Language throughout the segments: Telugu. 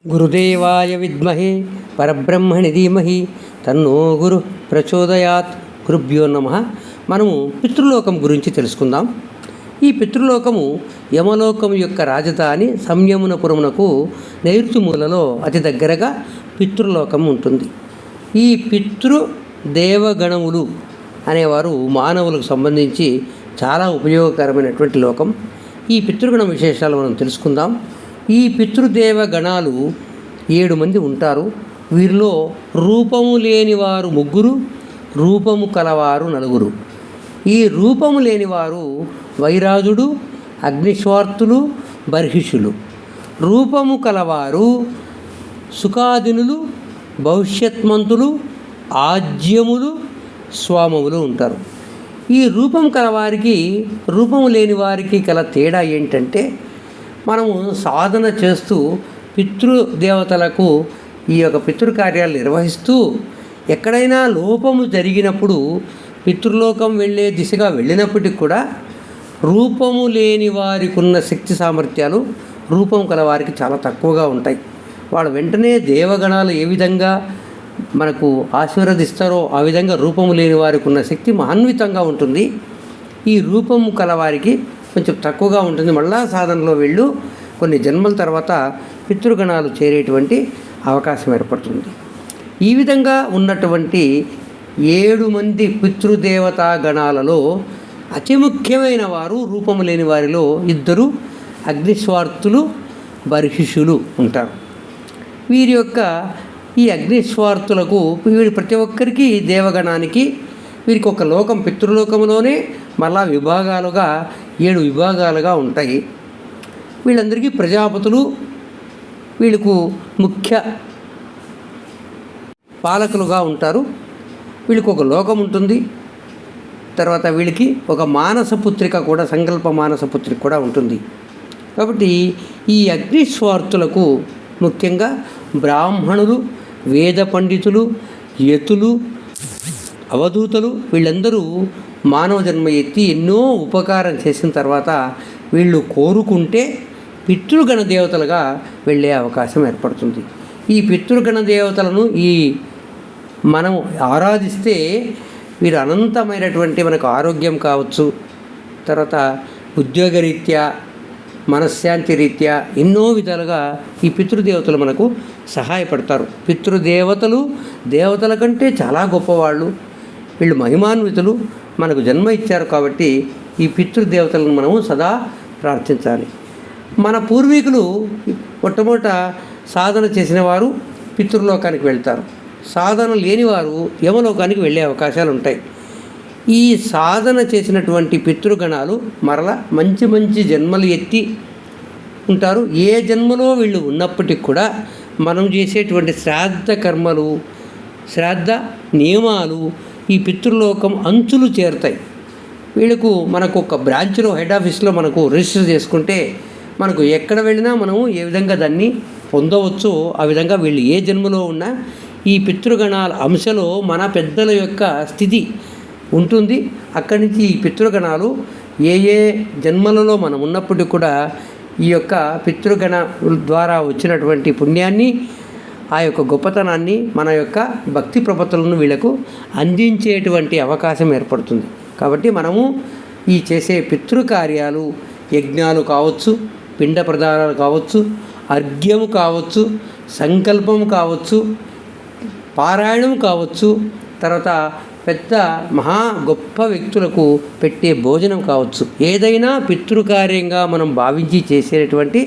గురుదేవాయ విద్మహే పరబ్రహ్మణి ధీమహి తన్నో గురు ప్రచోదయాత్. గురుభ్యో నమః. మనము పితృలోకం గురించి తెలుసుకుందాం. ఈ పితృలోకము యమలోకం యొక్క రాజధాని సంయమనపురమునకు నైరుతి మూలలో అతి దగ్గరగా పితృలోకం ఉంటుంది. ఈ దేవగణములు అనేవారు మానవులకు సంబంధించి చాలా ఉపయోగకరమైనటువంటి లోకం. ఈ పితృగణ విశేషాలు మనం తెలుసుకుందాం. ఈ పితృదేవ గణాలు 7 మంది ఉంటారు. వీరిలో రూపము లేనివారు 3, రూపము కలవారు 4. ఈ రూపము లేనివారు వైరాజుడు, అగ్నిశ్వార్తులు, బర్హిషులు. రూపము కలవారు సుఖాదినులు, భవిష్యత్మంతులు, ఆజ్యములు, స్వామములు ఉంటారు. ఈ రూపం కలవారికి రూపము లేని వారికి గల తేడా ఏంటంటే, మనము సాధన చేస్తూ పితృదేవతలకు ఈ యొక్క పితృకార్యాలు నిర్వహిస్తూ ఎక్కడైనా లోపము జరిగినప్పుడు పితృలోకం వెళ్ళే దిశగా వెళ్ళినప్పటికీ కూడా రూపము లేని వారికి ఉన్న శక్తి సామర్థ్యాలు రూపం కల వారికి చాలా తక్కువగా ఉంటాయి. వాళ్ళు వెంటనే దేవగణాలు ఏ విధంగా మనకు ఆశీర్వదిస్తారో ఆ విధంగా రూపము లేని వారికి ఉన్న శక్తి మహాన్వితంగా ఉంటుంది. ఈ రూపము కలవారికి కొంచెం తక్కువగా ఉంటుంది. మళ్ళా సాధనలో వెళ్ళు కొన్ని జన్మల తర్వాత పితృగణాలు చేరేటువంటి అవకాశం ఏర్పడుతుంది. ఈ విధంగా ఉన్నటువంటి 7 మంది పితృదేవతా గణాలలో అతి ముఖ్యమైన వారు రూపము లేని వారిలో 2 అగ్నిస్వార్థులు, బర్హిషులు ఉంటారు. వీరి యొక్క ఈ అగ్నిస్వార్థులకు ప్రతి ఒక్కరికి దేవగణానికి వీరికి ఒక లోకం పితృలోకంలోనే మళ్ళా విభాగాలుగా 7 విభాగాలుగా ఉంటాయి. వీళ్ళందరికీ ప్రజాపతులు వీళ్ళకు ముఖ్య పాలకులుగా ఉంటారు. వీళ్ళకి ఒక లోకం ఉంటుంది. తర్వాత వీళ్ళకి ఒక మానసపుత్రిక కూడా, సంకల్ప మానసపుత్రిక కూడా ఉంటుంది. కాబట్టి ఈ అగ్నిస్వార్థులకు ముఖ్యంగా బ్రాహ్మణులు, వేద పండితులు, యతులు, అవధూతలు వీళ్ళందరూ మానవ జన్మ ఎత్తి ఎన్నో ఉపకారం చేసిన తర్వాత వీళ్ళు కోరుకుంటే పితృగణ దేవతలుగా వెళ్ళే అవకాశం ఏర్పడుతుంది. ఈ పితృగణ దేవతలను మనం ఆరాధిస్తే వీరు అనంతమైనటువంటి మనకు ఆరోగ్యం కావచ్చు, తర్వాత ఉద్యోగరీత్యా, మనశ్శాంతి రీత్యా ఎన్నో విధాలుగా ఈ పితృదేవతలు మనకు సహాయపడతారు. పితృదేవతలు దేవతల కంటే చాలా గొప్పవాళ్ళు. వీళ్ళు మహిమాన్వితులు, మనకు జన్మ ఇచ్చారు. కాబట్టి ఈ పితృదేవతలను మనము సదా ప్రార్థించాలి. మన పూర్వీకులు మొట్టమొదట సాధన చేసిన వారు పితృలోకానికి వెళ్తారు. సాధన లేనివారు యమలోకానికి వెళ్ళే అవకాశాలు ఉంటాయి. ఈ సాధన చేసినటువంటి పితృగణాలు మరలా మంచి మంచి జన్మలు ఎత్తి ఉంటారు. ఏ జన్మలో వీళ్ళు ఉన్నప్పటికీ కూడా మనం చేసేటువంటి శ్రాద్ధ కర్మలు, శ్రాద్ధ నియమాలు ఈ పితృలోకం అంచులు చేరుతాయి. వీళ్ళకు మనకు ఒక బ్రాంచ్లో, హెడ్ ఆఫీస్లో మనకు రిజిస్టర్ చేసుకుంటే మనకు ఎక్కడ వెళ్ళినా మనము ఏ విధంగా దాన్ని పొందవచ్చో ఆ విధంగా వీళ్ళు ఏ జన్మలో ఉన్నా ఈ పితృగణాల అంశలో మన పెద్దల యొక్క స్థితి ఉంటుంది. అక్కడి నుంచి ఈ పితృగణాలు ఏ ఏ జన్మలలో మనం ఉన్నప్పటికీ కూడా ఈ యొక్క పితృగణ ద్వారా వచ్చినటువంటి పుణ్యాన్ని, ఆ యొక్క గొప్పతనాన్ని, మన యొక్క భక్తి ప్రపత్తులను వీళ్ళకు అందించేటువంటి అవకాశం ఏర్పడుతుంది. కాబట్టి మనము ఈ చేసే పితృకార్యాలు, యజ్ఞాలు కావచ్చు, పిండ ప్రదానాలు కావచ్చు, అర్ఘ్యము కావచ్చు, సంకల్పం కావచ్చు, పారాయణం కావచ్చు, తర్వాత పెద్ద మహా గొప్ప వ్యక్తులకు పెట్టే భోజనం కావచ్చు, ఏదైనా పితృకార్యంగా మనం భావించి చేసేటువంటి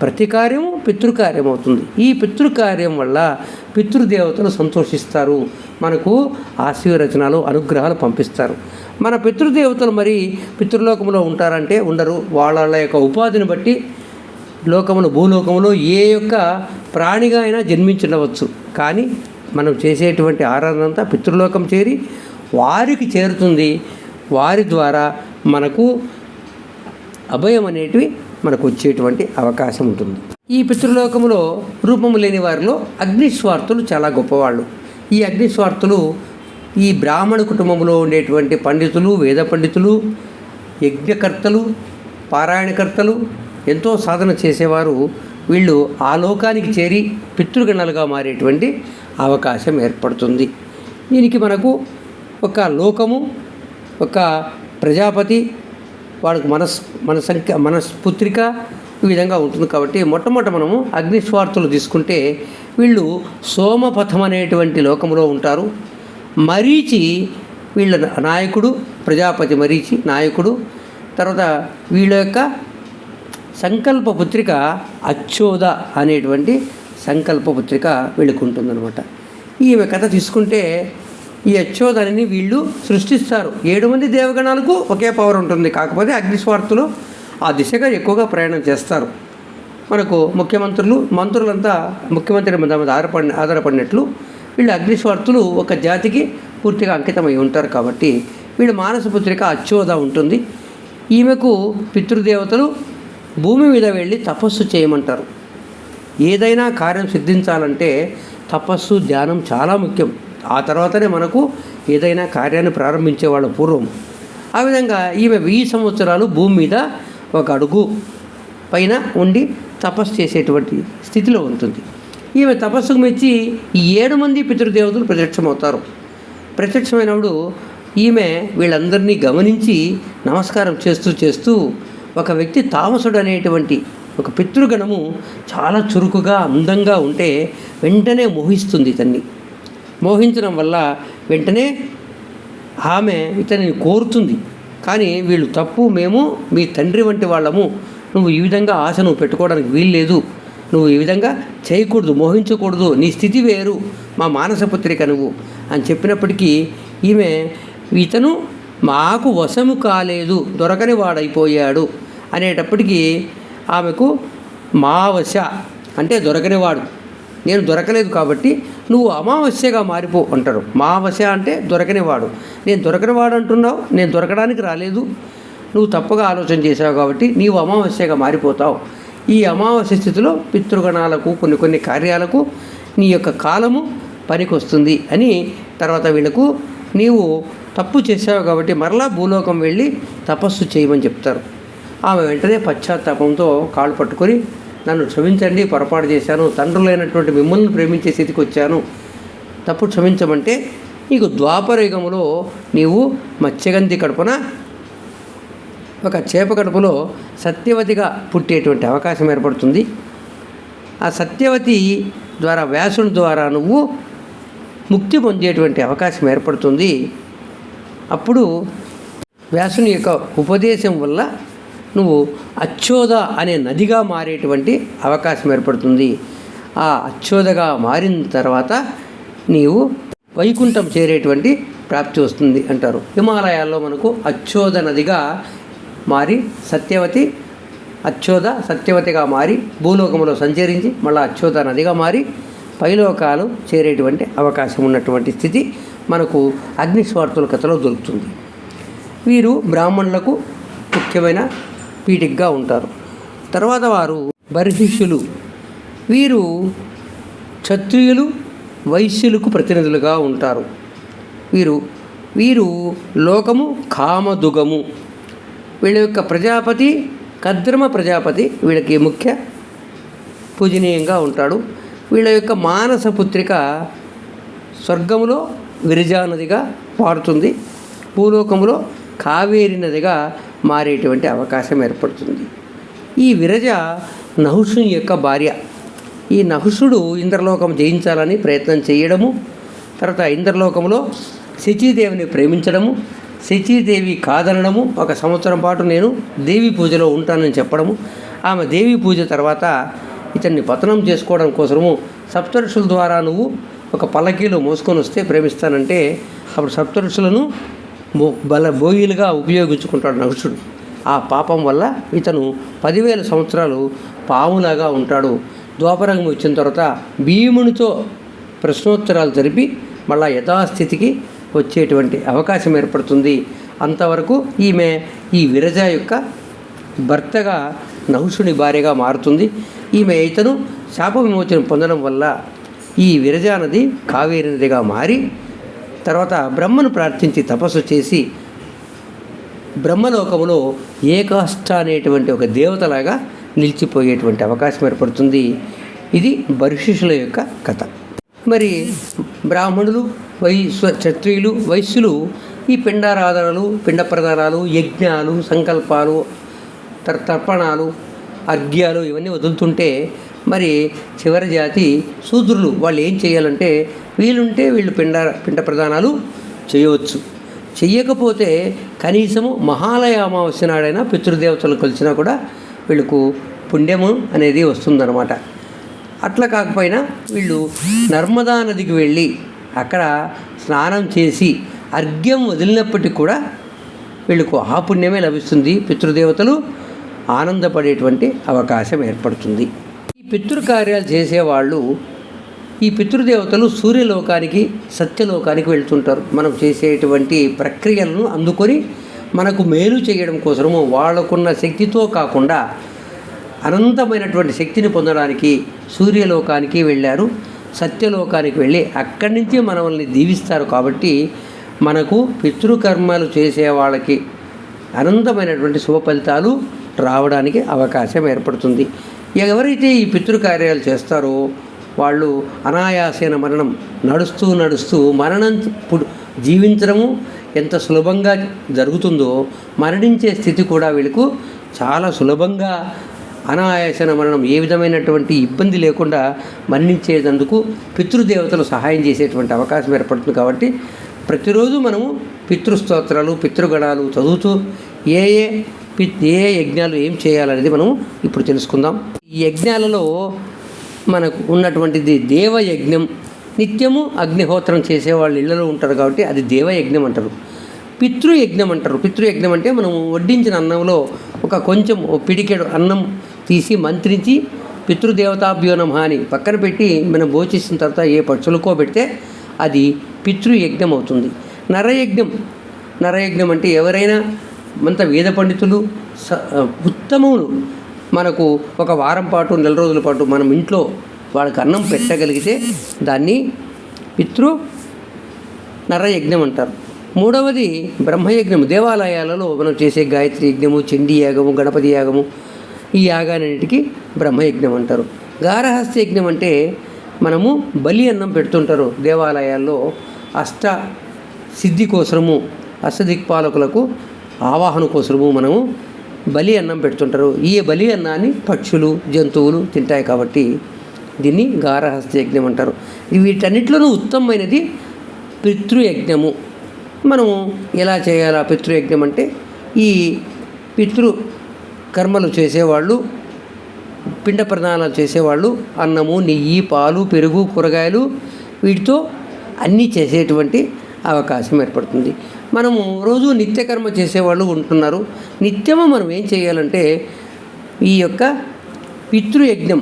ప్రతి కార్యము పితృకార్యం అవుతుంది. ఈ పితృకార్యం వల్ల పితృదేవతలు సంతోషిస్తారు, మనకు ఆశీర్వచనాలు, అనుగ్రహాలు పంపిస్తారు. మన పితృదేవతలు మరి పితృలోకంలో ఉంటారంటే ఉండరు. వాళ్ళ యొక్క ఉపాధిని బట్టి భూలోకంలో ఏ యొక్క ప్రాణిగా అయినా జన్మించవచ్చు. కానీ మనం చేసేటువంటి ఆరాధన అంతా పితృలోకం చేరి వారికి చేరుతుంది. వారి ద్వారా మనకు అభయం అనేటివి మనకు వచ్చేటువంటి అవకాశం ఉంటుంది. ఈ పితృలోకములో రూపము లేని వారిలో అగ్నిస్వార్థులు చాలా గొప్పవాళ్ళు. ఈ అగ్నిస్వార్థులు ఈ బ్రాహ్మణ కుటుంబంలో ఉండేటువంటి పండితులు, వేద పండితులు, యజ్ఞకర్తలు, పారాయణకర్తలు, ఎంతో సాధన చేసేవారు వీళ్ళు ఆ లోకానికి చేరి పితృగణాలుగా మారేటువంటి అవకాశం ఏర్పడుతుంది. దీనికి మనకు ఒక లోకము, ఒక ప్రజాపతి, వాడికి మనస్పుత్రిక ఈ విధంగా ఉంటుంది. కాబట్టి మొట్టమొదట మనము అగ్నిస్వార్థులు తీసుకుంటే వీళ్ళు సోమపథం అనేటువంటి లోకంలో ఉంటారు. మరీచి వీళ్ళ నాయకుడు, ప్రజాపతి మరీచి నాయకుడు. తర్వాత వీళ్ళ యొక్క సంకల్ప పుత్రిక అచ్చోద అనేటువంటి సంకల్ప పుత్రిక వీళ్ళకు ఉంటుందన్నమాట. ఈమె కథ తీసుకుంటే ఈ అచ్చోదని వీళ్ళు సృష్టిస్తారు. 7 మంది దేవగణాలకు ఒకే పవర్ ఉంటుంది. కాకపోతే అగ్నిస్వార్థులు ఆ దిశగా ఎక్కువగా ప్రయాణం చేస్తారు. మనకు మంత్రులంతా ముఖ్యమంత్రి మీద ఆధారపడినట్లు వీళ్ళు అగ్నిస్వార్థులు ఒక జాతికి పూర్తిగా అంకితమై ఉంటారు. కాబట్టి వీళ్ళ మానసపుత్రిక అచ్చోద ఉంటుంది. ఈమెకు పితృదేవతలు భూమి మీద వెళ్ళి తపస్సు చేయమంటారు. ఏదైనా కార్యం సిద్ధించాలంటే తపస్సు, ధ్యానం చాలా ముఖ్యం. ఆ తర్వాతనే మనకు ఏదైనా కార్యాన్ని ప్రారంభించేవాళ్ళ పూర్వం. ఆ విధంగా ఈమె 1000 సంవత్సరాలు భూమి మీద ఒక అడుగు పైన ఉండి తపస్సు చేసేటువంటి స్థితిలో ఉంటుంది. ఈమె తపస్సుకు మెచ్చి ఈ 7 మంది పితృదేవతలు ప్రత్యక్షమవుతారు. ప్రత్యక్షమైనప్పుడు ఈమె వీళ్ళందరినీ గమనించి నమస్కారం చేస్తూ ఒక వ్యక్తి తామసుడు అనేటువంటి ఒక పితృగణము చాలా చురుకుగా అందంగా ఉంటే వెంటనే మోహిస్తుంది ఇతన్ని. మోహించడం వల్ల వెంటనే ఆమె ఇతనిని కోరుతుంది. కానీ వీళ్ళు తప్పు, మేము మీ తండ్రి వంటి వాళ్ళము, నువ్వు ఈ విధంగా ఆశ నువ్వు పెట్టుకోవడానికి వీల్లేదు, నువ్వు ఈ విధంగా చేయకూడదు, మోహించకూడదు, నీ స్థితి వేరు, మా మానసపుత్రిక నువ్వు అని చెప్పినప్పటికీ ఈమె ఇతను మాకు వశము కాలేదు, దొరకని వాడైపోయాడు అనేటప్పటికీ ఆమెకు మావశ అంటే దొరకనివాడు, నేను దొరకలేదు కాబట్టి నువ్వు అమావాస్యగా మారిపో అంటారు. మావశ అంటే దొరకనివాడు. నేను దొరకనివాడు అంటున్నావు, నేను దొరకడానికి రాలేదు, నువ్వు తప్పుగా ఆలోచన చేసావు కాబట్టి నీవు అమావాస్యగా మారిపోతావు. ఈ అమావాస్య స్థితిలో పితృగణాలకు కొన్ని కార్యాలకు నీ యొక్క కాలము పనికొస్తుంది అని తర్వాత వీళ్ళకు నీవు తప్పు చేసావు కాబట్టి మరలా భూలోకం వెళ్ళి తపస్సు చేయమని చెప్తారు. ఆమె వెంటనే పశ్చాత్తాపంతో కాళ్ళు పట్టుకొని నన్ను క్షమించండి, పొరపాటు చేశాను, తండ్రులైనటువంటి మిమ్మల్ని ప్రేమించే స్థితికి వచ్చాను, తప్పు క్షమించమంటే నీకు ద్వాపరయుగములో నీవు మత్స్యగంధి కడుపున ఒక చేప కడుపులో సత్యవతిగా పుట్టేటువంటి అవకాశం ఏర్పడుతుంది. ఆ సత్యవతి ద్వారా వ్యాసుని ద్వారా నువ్వు ముక్తి పొందేటువంటి అవకాశం ఏర్పడుతుంది. అప్పుడు వ్యాసుని యొక్క ఉపదేశం వల్ల నువ్వు అచ్చోద అనే నదిగా మారేటువంటి అవకాశం ఏర్పడుతుంది. ఆ అచ్చోదగా మారిన తర్వాత నీవు వైకుంఠం చేరేటువంటి ప్రాప్తి వస్తుంది అంటారు. హిమాలయాల్లో మనకు అచ్చోద నదిగా మారి సత్యవతిగా మారి భూలోకంలో సంచరించి మళ్ళీ అచ్చోద నదిగా మారి పైలోకాలు చేరేటువంటి అవకాశం ఉన్నటువంటి స్థితి మనకు అగ్నిస్వార్థుల కథలో దొరుకుతుంది. వీరు బ్రాహ్మణులకు ముఖ్యమైన పీఠికగా ఉంటారు. తర్వాత వారు బర్హిష్యులు. వీరు క్షత్రియులు, వైశ్యులకు ప్రతినిధులుగా ఉంటారు. వీరు లోకము కామదుగము. వీళ్ళ యొక్క ప్రజాపతి కద్రమ ప్రజాపతి వీళ్ళకి ముఖ్య పూజనీయంగా ఉంటాడు. వీళ్ళ యొక్క మానస పుత్రిక స్వర్గములో విరజా నదిగా పారుతుంది, భూలోకములో కావేరి నదిగా మారేటువంటి అవకాశం ఏర్పడుతుంది. ఈ విరజ నహుషుని యొక్క భార్య. ఈ నహుషుడు ఇంద్రలోకం జయించాలని ప్రయత్నం చేయడము, తర్వాత ఇంద్రలోకంలో శచీదేవిని ప్రేమించడము, శచీదేవి కాదనడము, 1 సంవత్సరం పాటు నేను దేవి పూజలో ఉంటానని చెప్పడము, ఆమె దేవి పూజ తర్వాత ఇతన్ని పతనం చేసుకోవడం కోసము సప్తఋషుల ద్వారా నువ్వు ఒక పల్లకీలో మోసుకొని వస్తే ప్రేమిస్తానంటే అప్పుడు సప్తఋషులను బోయిలుగా ఉపయోగించుకుంటాడు నహుషుడు. ఆ పాపం వల్ల ఇతను 10,000 సంవత్సరాలు పాములాగా ఉంటాడు. ద్వాపరంగం వచ్చిన తర్వాత భీమునితో ప్రశ్నోత్తరాలు జరిపి మళ్ళా యథాస్థితికి వచ్చేటువంటి అవకాశం ఏర్పడుతుంది. అంతవరకు ఈమె ఈ విరజ యొక్క భర్తగా నహుషుని భార్యగా మారుతుంది. ఇతను శాప విమోచనం పొందడం వల్ల ఈ విరజా నది కావేరి నదిగా మారి తర్వాత బ్రహ్మను ప్రార్థించి తపస్సు చేసి బ్రహ్మలోకములో ఏకాష్ట అనేటువంటి ఒక దేవతలాగా నిలిచిపోయేటువంటి అవకాశం ఏర్పడుతుంది. ఇది బర్హిషుల యొక్క కథ. మరి బ్రాహ్మణులు, క్షత్రియులు, వైశ్యులు ఈ పిండారాధనలు, పిండ ప్రదానాలు, యజ్ఞాలు, సంకల్పాలు, తర్పణాలు, అర్ఘ్యాలు ఇవన్నీ వదులుతుంటే మరి చివరి జాతి శూద్రులు వాళ్ళు ఏం చేయాలంటే వీలుంటే వీళ్ళు పిండ ప్రదానాలు చేయవచ్చు. చెయ్యకపోతే కనీసము మహాలయ అమావాస్య నాడైనా పితృదేవతలు కలిసినా కూడా వీళ్ళకు పుణ్యము అనేది వస్తుందన్నమాట. అట్లా కాకపోయినా వీళ్ళు నర్మదా నదికి వెళ్ళి అక్కడ స్నానం చేసి అర్ఘ్యం వదిలినప్పటికీ కూడా వీళ్ళకు ఆ పుణ్యమే లభిస్తుంది. పితృదేవతలు ఆనందపడేటువంటి అవకాశం ఏర్పడుతుంది. ఈ పితృకార్యాలు చేసేవాళ్ళు ఈ పితృదేవతలు సూర్యలోకానికి, సత్యలోకానికి వెళ్తుంటారు. మనం చేసేటువంటి ప్రక్రియలను అందుకొని మనకు మేలు చేయడం కోసము వాళ్ళకున్న శక్తితో కాకుండా అనంతమైనటువంటి శక్తిని పొందడానికి సూర్యలోకానికి వెళ్ళారు. సత్యలోకానికి వెళ్ళి అక్కడి నుంచి మనల్ని దీవిస్తారు. కాబట్టి మనకు పితృకర్మలు చేసే వాళ్ళకి అనంతమైనటువంటి శుభ ఫలితాలు రావడానికి అవకాశం ఏర్పడుతుంది. ఎవరైతే ఈ పితృకార్యాలు చేస్తారో వాళ్ళు అనాయాసేన మరణం, నడుస్తూ మరణం జీవించడము ఎంత సులభంగా జరుగుతుందో మరణించే స్థితి కూడా వీళ్ళకు చాలా సులభంగా అనాయాసన మరణం, ఏ విధమైనటువంటి ఇబ్బంది లేకుండా మరణించేందుకు పితృదేవతలు సహాయం చేసేటువంటి అవకాశం ఏర్పడుతుంది. కాబట్టి ప్రతిరోజు మనము పితృస్తోత్రాలు, పితృగణాలు చదువుతూ ఏ యజ్ఞాలు ఏం చేయాలనేది మనం ఇప్పుడు తెలుసుకుందాం. ఈ యజ్ఞాలలో మనకు ఉన్నటువంటిది దేవయజ్ఞం. నిత్యము అగ్నిహోత్రం చేసేవాళ్ళు ఇళ్లలో ఉంటారు కాబట్టి అది దేవయజ్ఞం అంటారు. పితృయజ్ఞం అంటారు. పితృయజ్ఞం అంటే మనం వడ్డించిన అన్నంలో కొంచెం పిడికెడు అన్నం తీసి మంత్రించి పితృదేవతాభ్యో నమః అని పక్కన పెట్టి మనం భోజించిన తర్వాత ఏ పక్షులకో పెడితే అది పితృయజ్ఞం అవుతుంది. నరయజ్ఞం అంటే ఎవరైనా అంత వేద పండితులు ఉత్తములు మనకు ఒక వారం పాటు, నెల రోజుల పాటు మనం ఇంట్లో వాళ్ళకి అన్నం పెట్టగలిగితే దాన్ని నరయజ్ఞం అంటారు. మూడవది బ్రహ్మయజ్ఞం. దేవాలయాలలో మనం చేసే గాయత్రి యజ్ఞము, చండీ యాగము, గణపతి యాగము, ఈ యాగాన్నిటికి బ్రహ్మయజ్ఞం అంటారు. గారహస్త యజ్ఞం అంటే మనము బలి అన్నం పెడుతుంటారు దేవాలయాల్లో. అష్ట సిద్ధి కోసము, అష్టదిక్పాలకులకు ఆవాహన కోసము మనము బలి అన్నం పెడుతుంటారు. ఈ బలి అన్నాన్ని పక్షులు, జంతువులు తింటాయి కాబట్టి దీన్ని గారహస్త యజ్ఞం అంటారు. వీటన్నిటిలోనూ ఉత్తమమైనది పితృయజ్ఞము. మనము ఎలా చేయాలా పితృయజ్ఞం అంటే ఈ పితృ కర్మలు చేసేవాళ్ళు, పిండ ప్రదానాలు చేసేవాళ్ళు అన్నము, నెయ్యి, పాలు, పెరుగు, కూరగాయలు వీటితో అన్నీ చేసేటువంటి అవకాశం ఏర్పడుతుంది. మనము రోజు నిత్యకర్మ చేసేవాళ్ళు ఉంటున్నారు. నిత్యము మనం ఏం చేయాలంటే ఈ యొక్క పితృయజ్ఞం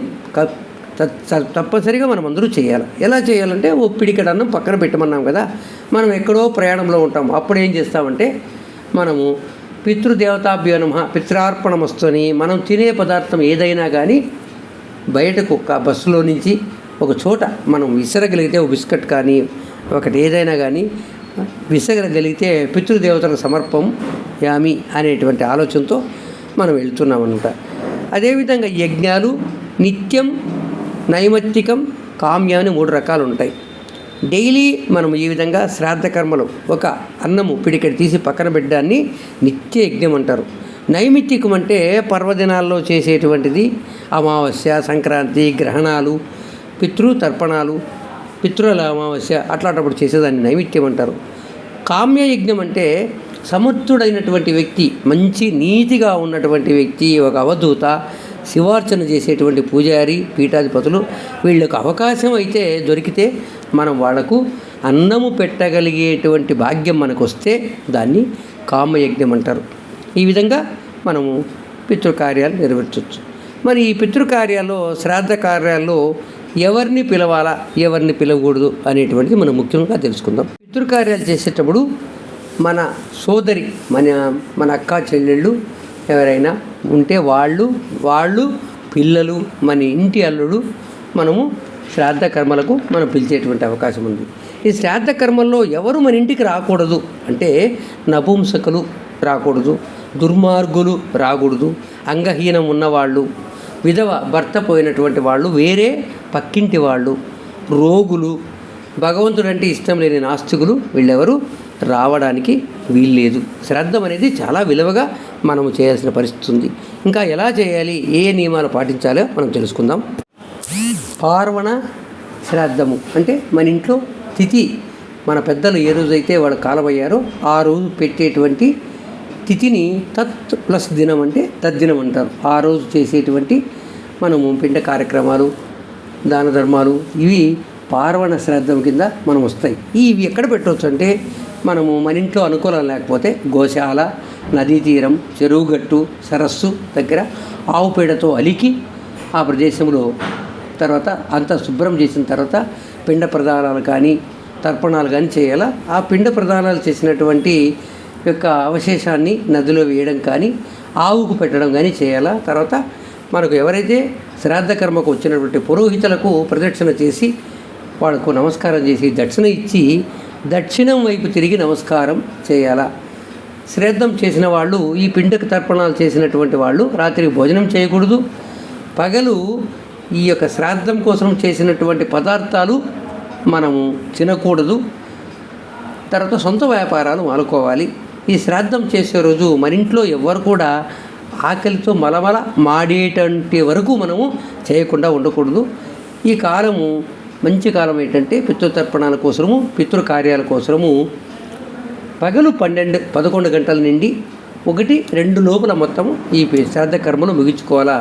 తప్పనిసరిగా మనం అందరూ చేయాలి. ఎలా చేయాలంటే ఓ పిడికెడు అన్నం పక్కన పెట్టమన్నాం కదా. మనం ఎక్కడో ప్రయాణంలో ఉంటాం. అప్పుడు ఏం చేస్తామంటే మనము పితృదేవతాభ్యో నమః, పిత్రార్పణమస్తు అని మనం తినే పదార్థం ఏదైనా కానీ బయటకు బస్సులో నుంచి ఒక చోట మనం విసరగలిగితే, ఒక బిస్కెట్ కానీ ఒకటి ఏదైనా కానీ విసరగలిగితే పితృదేవతలకు సమర్పం యామి అనేటువంటి ఆలోచనతో మనం వెళ్తున్నామన్నమాట. అదేవిధంగా యజ్ఞాలు నిత్యం, నైమిత్తికం, కామ్యం అని 3 రకాలు ఉంటాయి. డైలీ మనం ఈ విధంగా శ్రాద్ధ కర్మలు ఒక అన్నము పిడికెడు తీసి పక్కన పెట్టడాన్ని నిత్య యజ్ఞం అంటారు. నైమిత్తికం అంటే పర్వదినాల్లో చేసేటువంటిది. అమావాస్య, సంక్రాంతి, గ్రహణాలు, పితృతర్పణాలు, పితృల అమావాస్య అట్లాంటప్పుడు చేసేదాన్ని నైమిత్యం అంటారు. కామ్యయజ్ఞం అంటే సమర్థుడైనటువంటి వ్యక్తి, మంచి నీతిగా ఉన్నటువంటి వ్యక్తి, ఒక అవధూత, శివార్చన చేసేటువంటి పూజారి, పీఠాధిపతులు వీళ్ళకు అవకాశం అయితే దొరికితే మనం వాళ్లకు అన్నము పెట్టగలిగేటువంటి భాగ్యం మనకు వస్తే దాన్ని కామయజ్ఞం అంటారు. ఈ విధంగా మనము పితృకార్యాలు నెరవేర్చవచ్చు. మరి ఈ పితృకార్యాల్లో, శ్రాద్ధ కార్యాల్లో ఎవరిని పిలవాలా, ఎవరిని పిలవకూడదు అనేటువంటిది మనం ముఖ్యంగా తెలుసుకుందాం. పితృకార్యాలు చేసేటప్పుడు మన సోదరి, మన అక్క చెల్లెళ్ళు ఎవరైనా ఉంటే వాళ్ళు పిల్లలు, మన ఇంటి అల్లుడు మనము శ్రాద్ధ కర్మలకు మనం పిలిచేటువంటి అవకాశం ఉంది. ఈ శ్రాద్ధ కర్మల్లో ఎవరు మన ఇంటికి రాకూడదు అంటే నపుంసకులు రాకూడదు, దుర్మార్గులు రాకూడదు, అంగహీనం ఉన్నవాళ్ళు, విధవ భర్త పోయినటువంటి వాళ్ళు, వేరే పక్కింటి వాళ్ళు, రోగులు, భగవంతుడంటే ఇష్టం లేని నాస్తికులు వీళ్ళెవరు రావడానికి వీల్లేదు. శ్రాద్ధం అనేది చాలా విలువగా మనము చేయాల్సిన పరిస్థితి ఉంది. ఇంకా ఎలా చేయాలి, ఏ నియమాలు పాటించాలో మనం తెలుసుకుందాం. పార్వణ శ్రాద్ధము అంటే మన ఇంట్లో తిథి, మన పెద్దలు ఏ రోజైతే వాళ్ళు కాలమయ్యారో ఆ రోజు పెట్టేటువంటి తిథిని తత్ ప్లస్ దినం అంటే తద్దినం అంటారు. ఆ రోజు చేసేటువంటి మనము పిండ కార్యక్రమాలు, దాన ధర్మాలు ఇవి పార్వణ శ్రాద్ధం కింద మనం వస్తాయి. ఇవి ఎక్కడ పెట్టవచ్చు అంటే మనము మన ఇంట్లో అనుకూలం లేకపోతే గోశాల, నదీ తీరం, చెరువుగట్టు, సరస్సు దగ్గర ఆవు పేడతో అలికి ఆ ప్రదేశంలో తర్వాత అంతా శుభ్రం చేసిన తర్వాత పిండ ప్రదానాలు కానీ తర్పణాలు కానీ చేయాలా. ఆ పిండ ప్రదానాలు చేసినటువంటి యొక్క అవశేషాన్ని నదిలో వేయడం కానీ ఆవుకు పెట్టడం కానీ చేయాలా. తర్వాత మనకు ఎవరైతే శ్రాద్ధ కర్మకు వచ్చినటువంటి పురోహితులకు ప్రదక్షిణ చేసి వాళ్ళకు నమస్కారం చేసి దక్షిణ ఇచ్చి దక్షిణం వైపు తిరిగి నమస్కారం చేయాలా. శ్రాద్ధం చేసిన వాళ్ళు, ఈ పిండకు తర్పణాలు చేసినటువంటి వాళ్ళు రాత్రి భోజనం చేయకూడదు. పగలు ఈ యొక్క శ్రాద్ధం కోసం చేసినటువంటి పదార్థాలు మనము తినకూడదు. తర్వాత సొంత వ్యాపారాలు మానుకోవాలి. ఈ శ్రాద్ధం చేసే రోజు మన ఇంట్లో ఎవరు కూడా ఆకలితో మలమల మాడేటంటి వరకు మనము చేయకుండా ఉండకూడదు. ఈ కాలము మంచి కాలం ఏంటంటే పితృతర్పణాల కోసము, పితృకార్యాల కోసము పగలు 11 గంటల నుండి 1-2 లోపల మొత్తము ఈ శ్రాద్ధ కర్మను ముగించుకోవాలా.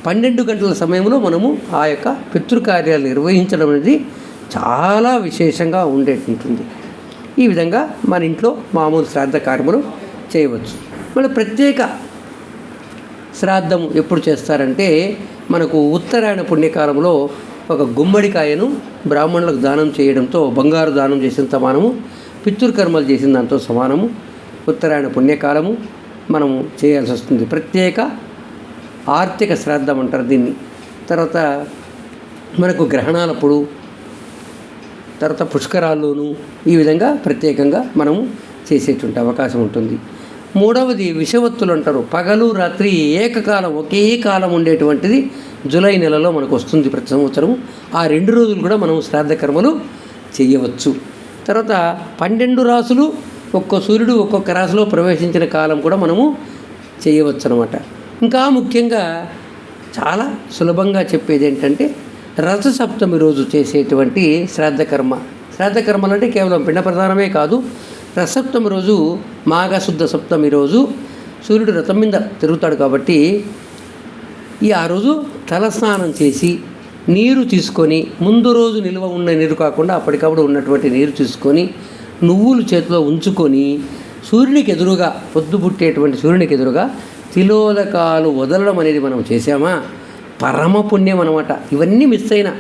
12 గంటల సమయంలో మనము ఆ యొక్క పితృకార్యాలు నిర్వహించడం అనేది చాలా విశేషంగా ఉండేటుంటుంది. ఈ విధంగా మన ఇంట్లో మామూలు శ్రాద్ధ కార్యములు చేయవచ్చు. మళ్ళీ ప్రత్యేక శ్రాద్ధం ఎప్పుడు చేస్తారంటే మనకు ఉత్తరాయణ పుణ్యకాలంలో ఒక గుమ్మడికాయను బ్రాహ్మణులకు దానం చేయడంతో బంగారు దానం చేసిన సమానము, పితృకర్మలు చేసిన దాంతో సమానము. ఉత్తరాయణ పుణ్యకాలము మనము చేయాల్సి వస్తుంది. ప్రత్యేక ఆర్థిక శ్రాద్ధం అంటారు దీన్ని. తర్వాత మనకు గ్రహణాలప్పుడు, తర్వాత పుష్కరాల్లోనూ ఈ విధంగా ప్రత్యేకంగా మనము చేసేటువంటి అవకాశం ఉంటుంది. మూడవది విషవత్తులు అంటారు. పగలు రాత్రి ఏకకాలం ఒకే కాలం ఉండేటువంటిది జూలై నెలలో మనకు వస్తుంది ప్రతి సంవత్సరం. ఆ 2 రోజులు కూడా మనం శ్రాద్ధ కర్మలు చేయవచ్చు. తర్వాత 12 రాసులు ఒక్కో సూర్యుడు ఒక్కొక్క రాశిలో ప్రవేశించిన కాలం కూడా మనము చేయవచ్చు అన్నమాట. ఇంకా ముఖ్యంగా చాలా సులభంగా చెప్పేది ఏంటంటే రథసప్తమి రోజు చేసేటువంటి శ్రాద్ధ కర్మ. శ్రాద్ధ కర్మలు అంటే కేవలం పిండ ప్రదానమే కాదు. రథసప్తమి రోజు మాఘశుద్ధ సప్తమి రోజు సూర్యుడు రథం మీద తిరుగుతాడు కాబట్టి ఆ రోజు తలస్నానం చేసి నీరు తీసుకొని, ముందు రోజు నిల్వ ఉన్న నీరు కాకుండా అప్పటికప్పుడు ఉన్నటువంటి నీరు తీసుకొని నువ్వులు చేతిలో ఉంచుకొని సూర్యునికి ఎదురుగా, పొద్దుపుట్టేటువంటి సూర్యునికి ఎదురుగా తిలోదకాలు వదలడం అనేది మనం చేసామా పరమ పుణ్యం అన్నమాట. ఇవన్నీ మిస్ అయినా,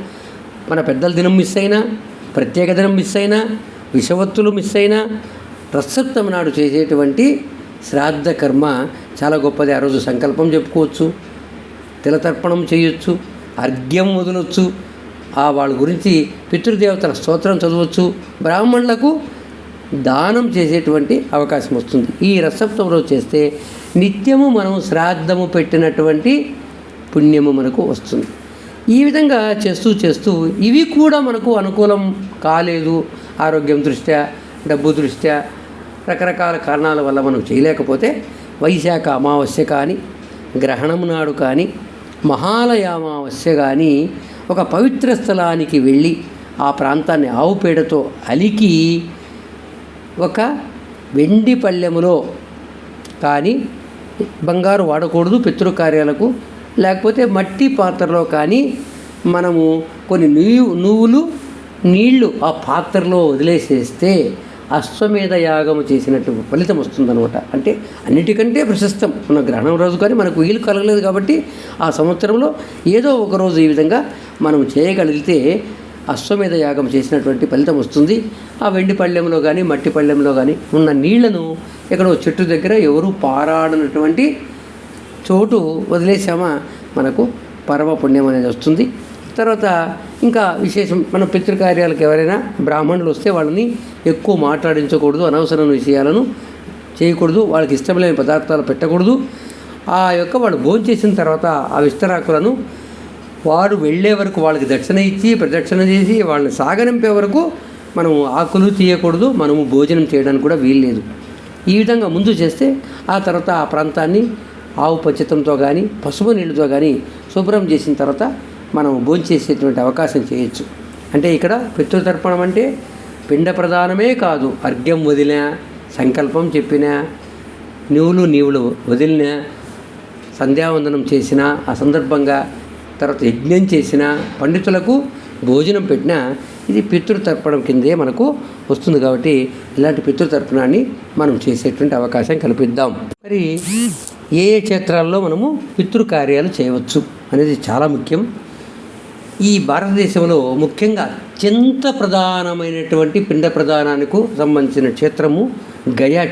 మన పెద్దల దినం మిస్ అయినా, ప్రత్యేక దినం మిస్ అయినా, విషవత్తులు మిస్ అయినా, రథసప్తమి నాడు చేసేటువంటి శ్రాద్ధ కర్మ చాలా గొప్పది. ఆ రోజు సంకల్పం చెప్పుకోవచ్చు, తిలతర్పణం చేయొచ్చు, అర్ఘ్యం వదలొచ్చు, వాళ్ళ గురించి పితృదేవతల స్తోత్రం చదవచ్చు, బ్రాహ్మణులకు దానం చేసేటువంటి అవకాశం వస్తుంది. ఈ రథసప్తమి రోజు చేస్తే నిత్యము మనం శ్రాద్ధము పెట్టినటువంటి పుణ్యము మనకు వస్తుంది. ఈ విధంగా చేస్తూ ఇవి కూడా మనకు అనుకూలం కాలేదు, ఆరోగ్యం దృష్ట్యా, డబ్బు దృష్ట్యా, రకరకాల కారణాల వల్ల మనం చేయలేకపోతే వైశాఖ అమావాస్య కానీ, గ్రహణం నాడు కానీ, మహాలయ అమావాస్య కానీ ఒక పవిత్ర స్థలానికి వెళ్ళి ఆ ప్రాంతాన్ని ఆవు పేడతో అలికి ఒక వెండి పళ్ళెములో కానీ, బంగారు వాడకూడదు పితృకార్యాలకు, లేకపోతే మట్టి పాత్రలో కానీ మనము కొన్ని నువ్వులు నీళ్లు ఆ పాత్రలో వదిలేసేస్తే అశ్వమేధ యాగము చేసినట్టు ఫలితం వస్తుందన్నమాట. అంటే అన్నిటికంటే ప్రశస్తం మన గ్రహణం రోజు కానీ మనకు వీలు కలగలేదు కాబట్టి ఆ సంవత్సరంలో ఏదో ఒక రోజు ఈ విధంగా మనం చేయగలిగితే అశ్వమేధ యాగం చేసినటువంటి ఫలితం వస్తుంది. ఆ వెండి పళ్ళెంలో కానీ మట్టి పళ్ళెంలో కానీ ఉన్న నీళ్లను ఎక్కడో చెట్టు దగ్గర ఎవరు పారాడనటువంటి చోటు వదిలేసామా మనకు పరమ పుణ్యం అనేది వస్తుంది. తర్వాత ఇంకా విశేషం, మన పితృకార్యాలకు ఎవరైనా బ్రాహ్మణులు వస్తే వాళ్ళని ఎక్కువ మాట్లాడించకూడదు, అనవసరమైన విషయాలను చేయకూడదు, వాళ్ళకి ఇష్టం లేని పదార్థాలు పెట్టకూడదు. ఆ యొక్క వాళ్ళు భోంచేసిన తర్వాత ఆ విస్తరాకులను వారు వెళ్ళే వరకు వాళ్ళకి దక్షిణ ఇచ్చి ప్రదక్షిణ చేసి వాళ్ళని సాగనింపే వరకు మనము ఆకులు తీయకూడదు, మనము భోజనం చేయడానికి కూడా వీల్లేదు. ఈ విధంగా ముందు చేస్తే ఆ తర్వాత ఆ ప్రాంతాన్ని ఆవు పచ్చితంతో కానీ పసుపు నీళ్ళతో కానీ శుభ్రం చేసిన తర్వాత మనం భోంచేసేటువంటి అవకాశం చేయొచ్చు. అంటే ఇక్కడ పితృతర్పణం అంటే పిండ ప్రదానమే కాదు, అర్ఘ్యం వదిలినా, సంకల్పం చెప్పినా, నీవులు వదిలినా, సంధ్యావందనం చేసినా, ఆ సందర్భంగా తర్వాత యజ్ఞం చేసిన, పండితులకు భోజనం పెట్టినా ఇది పితృతర్పణం కిందే మనకు వస్తుంది. కాబట్టి ఇలాంటి పితృతర్పణాన్ని మనం చేసేటువంటి అవకాశం కల్పిద్దాం. మరి ఏ ఏ క్షేత్రాల్లో మనము పితృకార్యాలు చేయవచ్చు అనేది చాలా ముఖ్యం. ఈ భారతదేశంలో ముఖ్యంగా అత్యంత ప్రధానమైనటువంటి పిండ ప్రదానానికి సంబంధించిన క్షేత్రము గయా.